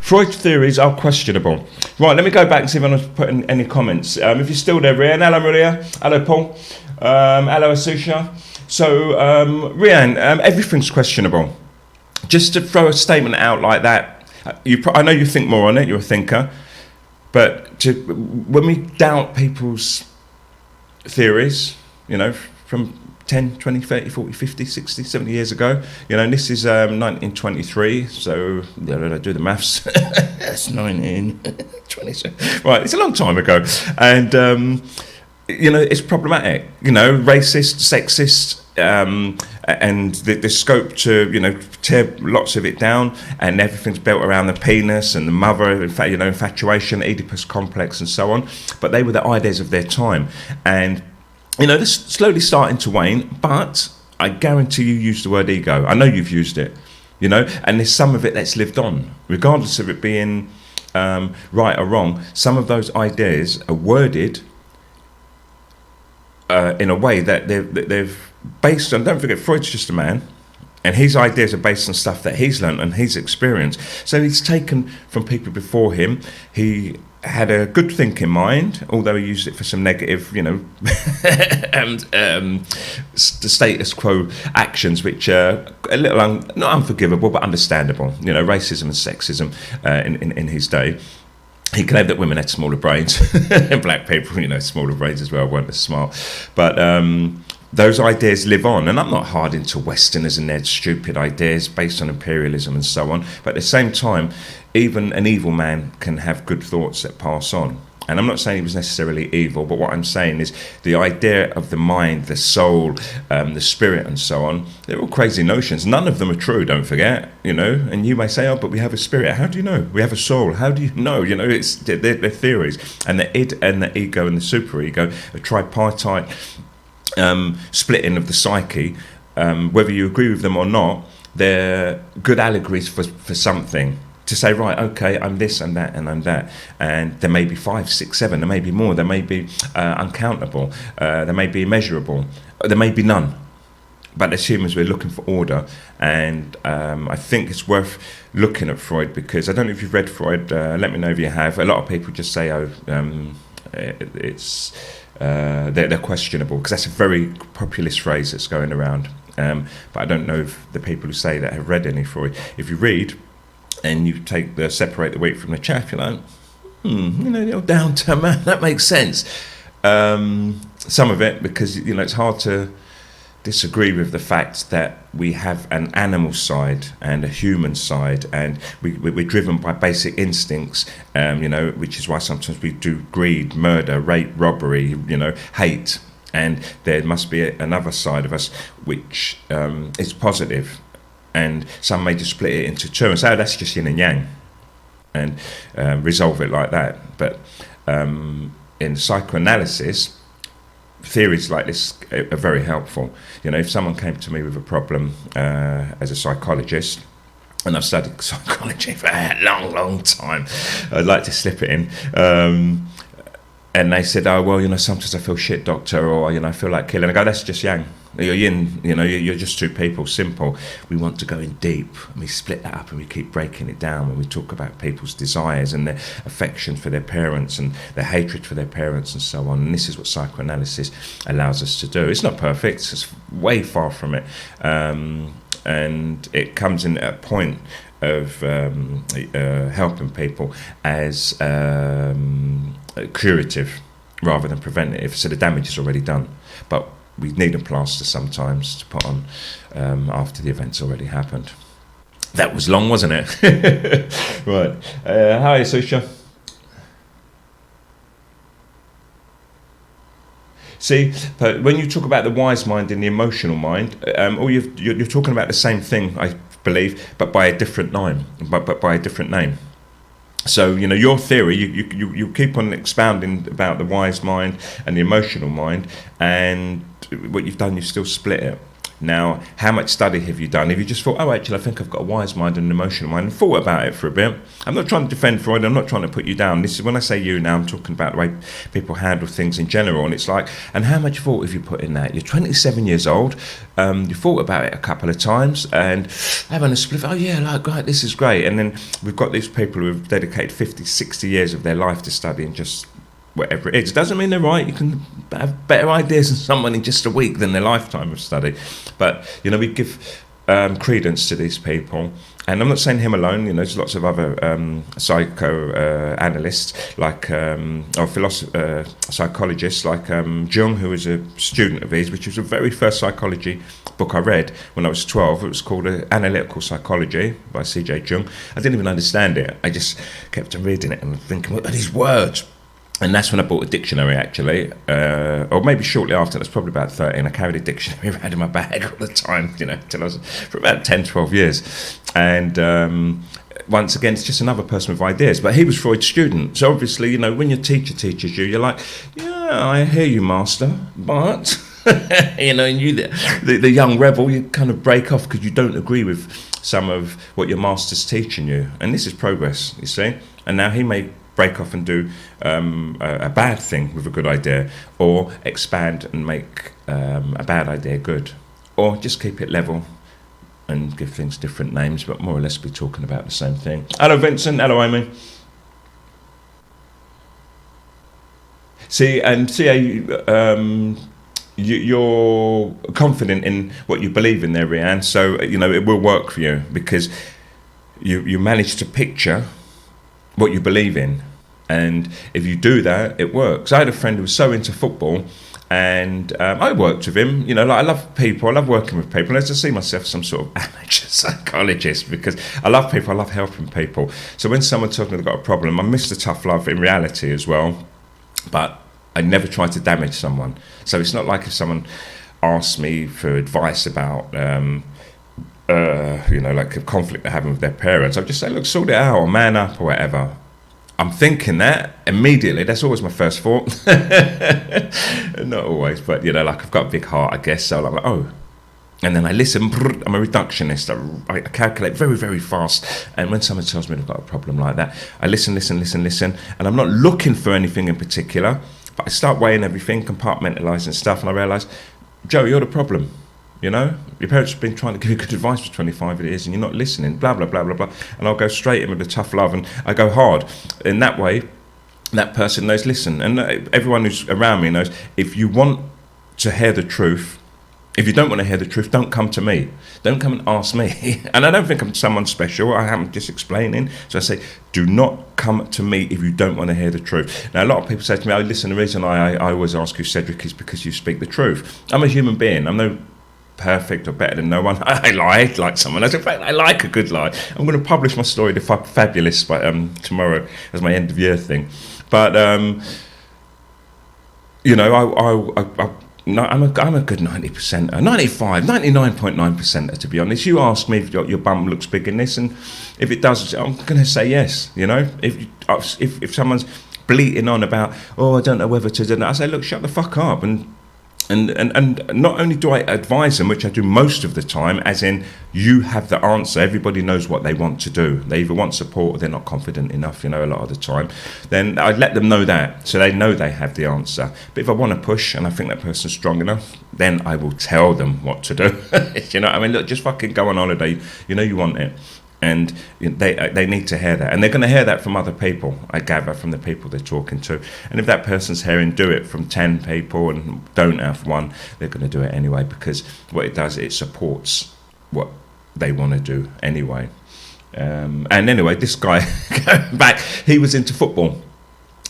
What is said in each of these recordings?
Freud's theories are questionable. Right, let me go back and see if anyone's put in any comments. If you're still there, Rian. Hello, Maria. Hello, Paul. Hello, Asusha. So, Rian, everything's questionable. Just to throw a statement out like that, I know you think more on it, you're a thinker, but when we doubt people's theories, you know, from 10, 20, 30, 40, 50, 60, 70 years ago. You know, and this is 1923, so do the maths. That's 1927. Right, it's a long time ago. And, you know, it's problematic. You know, racist, sexist, and the scope to, you know, tear lots of it down, and everything's built around the penis and the mother, in fact, you know, infatuation, Oedipus complex and so on. But they were the ideas of their time. And you know, this slowly starting to wane, but I guarantee you use the word ego. I know you've used it, you know, and there's some of it that's lived on, regardless of it being right or wrong. Some of those ideas are worded in a way that they've based on, don't forget, Freud's just a man, and his ideas are based on stuff that he's learned and he's experienced. So he's taken from people before him. He had a good thinking mind, although he used it for some negative, you know, and the status quo actions, which are a little not unforgivable, but understandable. You know, racism and sexism in his day. He claimed that women had smaller brains, and black people, you know, smaller brains as well, weren't as smart. But those ideas live on, and I'm not hard into Westerners and their stupid ideas based on imperialism and so on, but at the same time, even an evil man can have good thoughts that pass on. And I'm not saying he was necessarily evil, but what I'm saying is the idea of the mind, the soul, the spirit and so on, they're all crazy notions. None of them are true, don't forget, you know. And you may say, oh, but we have a spirit. How do you know? We have a soul. How do you know? You know, they're theories. And the id and the ego and the superego, a tripartite splitting of the psyche, whether you agree with them or not, they're good allegories for something. To say, right, okay, I'm this and that and I'm that. And there may be 5, 6, 7, there may be more, there may be uncountable, there may be immeasurable, there may be none. But as humans, we're looking for order. And I think it's worth looking at Freud, because I don't know if you've read Freud, let me know if you have. A lot of people just say, oh, they're questionable, because that's a very populist phrase that's going around. But I don't know if the people who say that have read any Freud. If you read, and you separate the wheat from the chaff, you're like, you know, you're down to man, that makes sense. Some of it, because, you know, it's hard to disagree with the fact that we have an animal side and a human side, and we're driven by basic instincts, you know, which is why sometimes we do greed, murder, rape, robbery, you know, hate, and there must be another side of us which is positive. And some may just split it into two and say, oh, that's just yin and yang, and resolve it like that. But in psychoanalysis, theories like this are very helpful. You know, if someone came to me with a problem as a psychologist, and I've studied psychology for a long time, I'd like to slip it in, and they said, oh, well, you know, sometimes I feel shit, doctor, or, you know, I feel like killing. I go, that's just yang. You're yin, you know, you're just two people, simple. We want to go in deep, and we split that up and we keep breaking it down when we talk about people's desires and their affection for their parents and their hatred for their parents and so on. And this is what psychoanalysis allows us to do. It's not perfect, it's way far from it. And it comes in at a point of helping people as curative rather than preventative. So the damage is already done. But we need a plaster sometimes to put on after the event's already happened. That was long, wasn't it? Right. Hi, Susha. See, but when you talk about the wise mind and the emotional mind, you're talking about the same thing, I believe, but by a different name. But by a different name. So, you know, your theory, you keep on expounding about the wise mind and the emotional mind, and what you've done, you've still split it. Now, how much study have you done? If you just thought, oh, actually, I think I've got a wise mind and an emotional mind, and thought about it for a bit. I'm not trying to defend Freud. I'm not trying to put you down. This is when I say you now, I'm talking about the way people handle things in general. And it's like, and how much thought have you put in that? You're 27 years old. You thought about it a couple of times and having a split. Oh, yeah, like, right, this is great. And then we've got these people who have dedicated 50, 60 years of their life to studying just whatever it is. It doesn't mean they're right. You can have better ideas than someone in just a week than their lifetime of study. But, you know, we give credence to these people. And I'm not saying him alone. You know, there's lots of other psychoanalysts, like, or psychologists, like Jung, who was a student of his, which was the very first psychology book I read when I was 12. It was called Analytical Psychology by C.J. Jung. I didn't even understand it. I just kept on reading it and thinking, what are these words? And that's when I bought a dictionary, actually, or maybe shortly after. That's probably about 13. I carried a dictionary around in my bag all the time, you know, till I was for about 10, 12 years. And once again, it's just another person with ideas. But he was Freud's student. So obviously, you know, when your teacher teaches you, you're like, yeah, I hear you, master, but... you know, and you, the young rebel, you kind of break off because you don't agree with some of what your master's teaching you. And this is progress, you see. And now he may break off and do a bad thing with a good idea, or expand and make a bad idea good, or just keep it level and give things different names, but more or less be talking about the same thing. Hello, Vincent. Hello, Amy. See how you're confident in what you believe in there, Rianne, so you know it will work for you because you manage to picture what you believe in, and if you do that, it works. I had a friend who was so into football, and I worked with him. You know, like, I love people, I love working with people. I just see myself as some sort of amateur psychologist because I love people, I love helping people. So when someone tells me they've got a problem, I miss the tough love in reality as well, but I never try to damage someone. So it's not like if someone asks me for advice about, you know, like a conflict they're having with their parents, I'll just say, look, sort it out, or man up, or whatever. I'm thinking that immediately. That's always my first thought. Not always, but, you know, like, I've got a big heart, I guess. So I'm like, oh. And then I listen. I'm a reductionist. I calculate very, very fast. And when someone tells me they've got a problem like that, I listen. And I'm not looking for anything in particular. But I start weighing everything, compartmentalising stuff, and I realise, Joe, you're the problem. You know, your parents have been trying to give you good advice for 25 years, and you're not listening. Blah blah blah blah blah. And I'll go straight in with the tough love, and I go hard. In that way, that person knows. Listen, and everyone who's around me knows. If you want to hear the truth, if you don't want to hear the truth, don't come to me. Don't come and ask me. And I don't think I'm someone special. I am just explaining. So I say, do not come to me if you don't want to hear the truth. Now, a lot of people say to me, oh, listen, the reason I always ask you, Cedric, is because you speak the truth. I'm a human being. I'm no perfect or better than no one. I lie like someone else. In fact, I like a good lie. I'm going to publish my story, The Fabulous, by, tomorrow as my end of year thing. But, you know, no, I'm a good 90%er, 95, 99.9%er, to be honest. You ask me if your bum looks big in this, and if it does, I'm going to say yes. You know, if someone's bleating on about, oh, I don't know whether to do that, I say, look, shut the fuck up. And not only do I advise them, which I do most of the time, as in, you have the answer, everybody knows what they want to do. They either want support or they're not confident enough, you know, a lot of the time. Then I let them know that, so they know they have the answer. But if I want to push and I think that person's strong enough, then I will tell them what to do. You know what I mean? Look, just fucking go on holiday. You know you want it. And they need to hear that. And they're going to hear that from other people, I gather, from the people they're talking to. And if that person's hearing do it from 10 people and don't have one, they're going to do it anyway, because what it does, it supports what they want to do anyway. And anyway, this guy, going back, he was into football.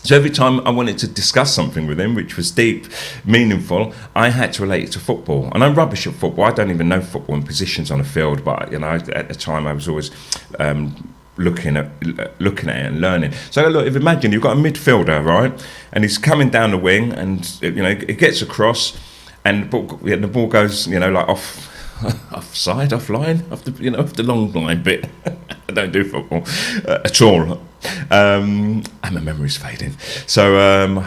So every time I wanted to discuss something with him, which was deep, meaningful, I had to relate it to football. And I'm rubbish at football. I don't even know football and positions on a field. But, you know, at the time I was always looking at it and learning. So look, imagine you've got a midfielder, right? And he's coming down the wing, and, you know, it gets across, and the ball goes, you know, like offside, offline, off the long line bit. I don't do football at all. And my memory's fading. So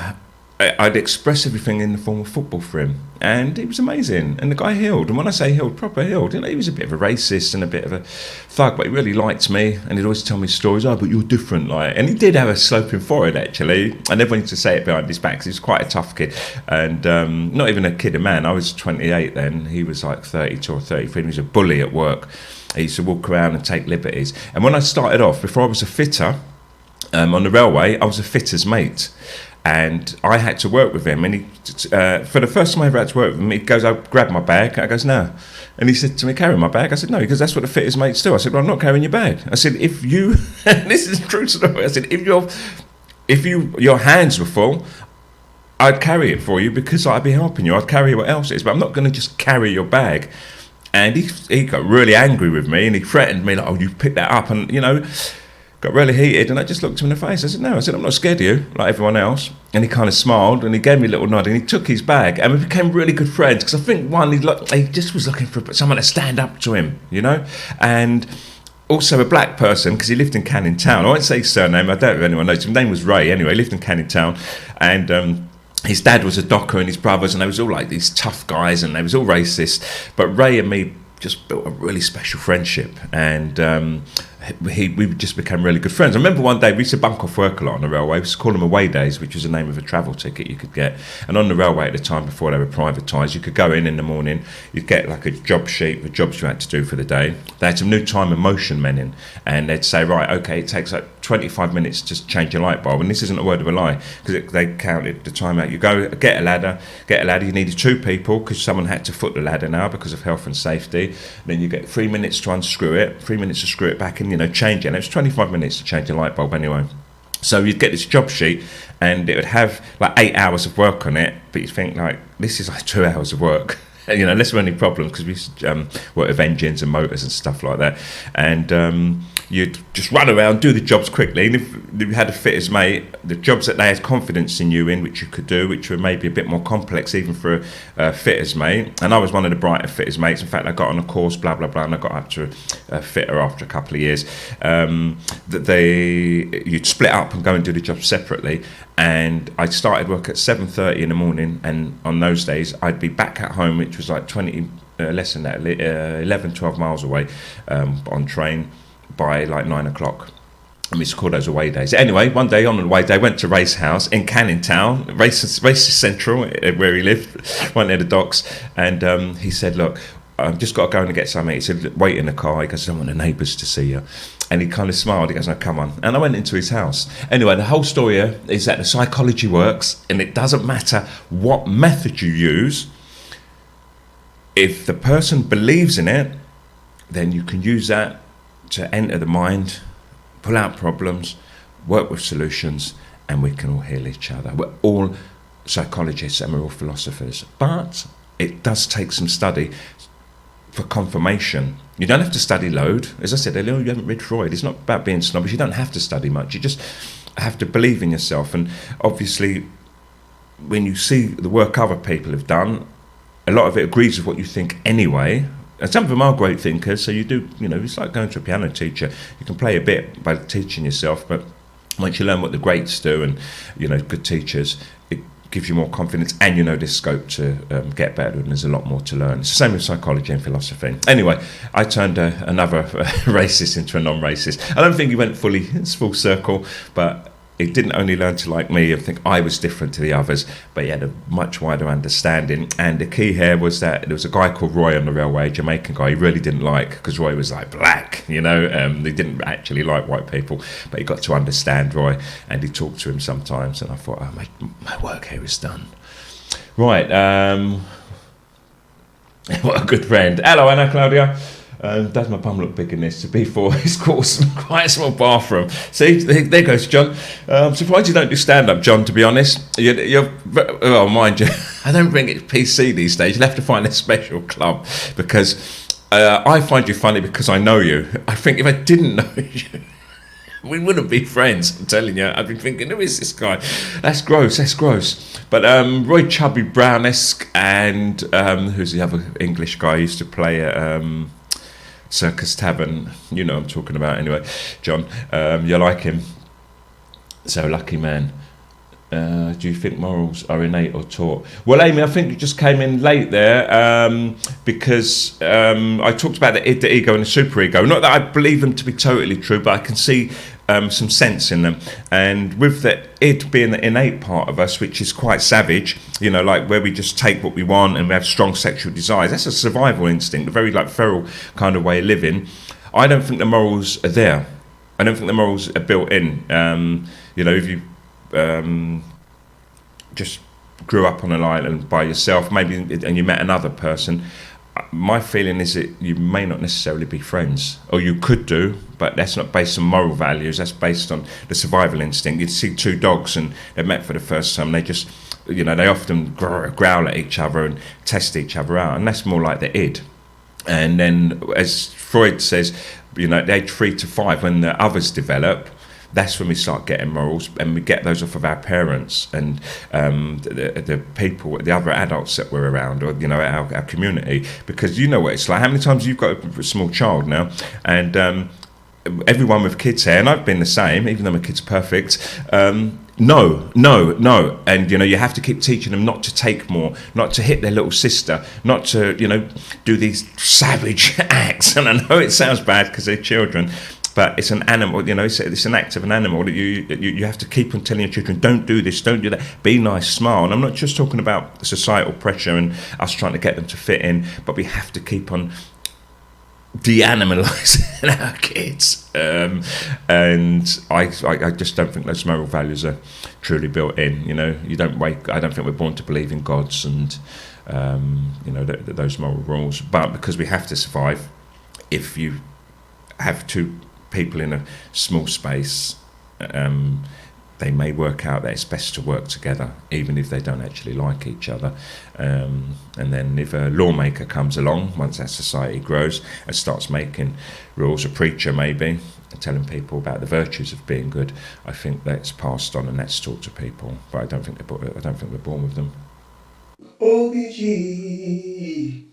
I'd express everything in the form of football for him, and it was amazing. And the guy healed, and when I say healed, proper healed. You know, he was a bit of a racist and a bit of a thug, but he really liked me, and he'd always tell me stories. Oh, but you're different, like. And he did have a sloping forehead actually, and everyone used to say it behind his back. 'Cause he was quite a tough kid, and not even a kid, a man. I was 28 then. He was like 32 or 33. He was a bully at work. He used to walk around and take liberties. And when I started off, before I was a fitter on the railway, I was a fitter's mate. And I had to work with him, and he, for the first time I ever had to work with him, he goes, I grabbed my bag, I goes, no. And he said to me, carry my bag? I said, no, because that's what the fitters mates do. I said, well, I'm not carrying your bag. I said, if you, and this is a true story, I said, if your hands were full, I'd carry it for you because I'd be helping you. I'd carry what else it is, but I'm not going to just carry your bag. And he got really angry with me, and he threatened me, like, oh, you pick that up, and, you know, got really heated. And I just looked him in the face. I said, no. I said, I'm not scared of you, like everyone else. And he kind of smiled, and he gave me a little nod, and he took his bag, and we became really good friends, because I think, one, he just was looking for someone to stand up to him, you know, and also a black person, because he lived in Canning Town. I won't say his surname, I don't know if anyone knows. His name was Ray, anyway. He lived in Canning Town, and his dad was a docker, and his brothers, and they was all like these tough guys, and they was all racist. But Ray and me just built a really special friendship, and we just became really good friends. I remember one day we used to bunk off work a lot on the railway. We used to call them away days, which was the name of a travel ticket you could get. And on the railway at the time, before they were privatised, you could go in the morning, you'd get like a job sheet with jobs you had to do for the day. They had some new time and motion men in, and they'd say, right, okay, it takes like 25 minutes to change your light bulb. And this isn't a word of a lie, because they counted the time out. You go get a ladder, you needed 2 people, because someone had to foot the ladder now because of health and safety. Then you get 3 minutes to unscrew it, 3 minutes to screw it back in, you know, change it. And it was 25 minutes to change a light bulb anyway. So you'd get this job sheet, and it would have like 8 hours of work on it, but you think, like, this is like 2 hours of work. You know, unless there were any problems, because we used to work with engines and motors and stuff like that. And you'd just run around, do the jobs quickly. And if you had a fitter's mate, the jobs that they had confidence in you in, which you could do, which were maybe a bit more complex even for a fitter's mate. And I was one of the brighter fitter's mates. In fact, I got on a course, blah, blah, blah, and I got up to a fitter after a couple of years. You'd split up and go and do the job separately. And I started work at 7:30 in the morning, and on those days I'd be back at home, which was like less than that, 11, 12 miles away on train by like 9 o'clock. And we used to call those away days. Anyway, one day on the away day, I went to Race House in Canning Town, Race Central, where he lived, went near the docks, and he said, look, I've just got to go and get something. He said, wait in the car. He goes, I don't want the neighbours to see you. And he kind of smiled. He goes, no, come on. And I went into his house. Anyway, the whole story here is that the psychology works, and it doesn't matter what method you use. If the person believes in it, then you can use that to enter the mind, pull out problems, work with solutions, and we can all heal each other. We're all psychologists and we're all philosophers. But it does take some study for confirmation. You don't have to study load. As I said earlier, you haven't read Freud. It's not about being snobbish. You don't have to study much. You just have to believe in yourself. And obviously, when you see the work other people have done, a lot of it agrees with what you think anyway. And some of them are great thinkers, so you do, you know, it's like going to a piano teacher. You can play a bit by teaching yourself, but once you learn what the greats do and, you know, good teachers, it gives you more confidence, and you know there's scope to get better, and there's a lot more to learn. It's the same with psychology and philosophy. Anyway, I turned another racist into a non-racist. I don't think he went it's full circle, but he didn't only learn to like me and think I was different to the others, but he had a much wider understanding. And the key here was that there was a guy called Roy on the railway, a Jamaican guy he really didn't like, because Roy was like black, you know. He didn't actually like white people, but he got to understand Roy, and he talked to him sometimes, and I thought, oh, my work here is done. Right, what a good friend. Hello, Anna Claudia. Does my bum look big in this? To be for it's quite a small bathroom. See, there goes John. I'm surprised you don't do stand-up, John, to be honest. Well, mind you, I don't think it's PC these days. You'll have to find a special club, because I find you funny because I know you. I think if I didn't know you, we wouldn't be friends, I'm telling you. I'd be thinking, who is this guy? That's gross. But Roy Chubby Brown-esque, and who's the other English guy who used to play at Circus Tavern, you know what I'm talking about anyway, John. You like him. So lucky man. Do you think morals are innate or taught? Well, Amy, I think you just came in late there, because I talked about the id, the ego, and the superego. Not that I believe them to be totally true, but I can see some sense in them. And with the id being the innate part of us, which is quite savage, you know, like where we just take what we want and we have strong sexual desires, that's a survival instinct, a very like feral kind of way of living. I don't think the morals are there. I don't think the morals are built in. You know, if you just grew up on an island by yourself, maybe, and you met another person, my feeling is that you may not necessarily be friends, or you could do, but that's not based on moral values. That's based on the survival instinct. You'd see two dogs and they met for the first time. They just, you know, they often growl at each other and test each other out, and that's more like the id. And then, as Freud says, you know, at age 3 to 5, when the others develop, that's when we start getting morals, and we get those off of our parents and the people, the other adults that we're around, or, you know, our community. Because you know what it's like. How many times you've got a small child now, and everyone with kids here, and I've been the same, even though my kid's perfect. No, and you know, you have to keep teaching them not to take more, not to hit their little sister, not to, you know, do these savage acts. And I know it sounds bad because they're children, but it's an animal, you know, it's an act of an animal that you have to keep on telling your children, don't do this, don't do that, be nice, smile. And I'm not just talking about societal pressure and us trying to get them to fit in, but we have to keep on de-animalising our kids, and I just don't think those moral values are truly built in. You know, I don't think we're born to believe in gods and you know, those moral rules, but because we have to survive, if you have two people in a small space, they may work out that it's best to work together, even if they don't actually like each other. And then if a lawmaker comes along, once that society grows and starts making rules, a preacher maybe, telling people about the virtues of being good, I think that's passed on and that's taught to people. But I don't think we're born with them. OBG.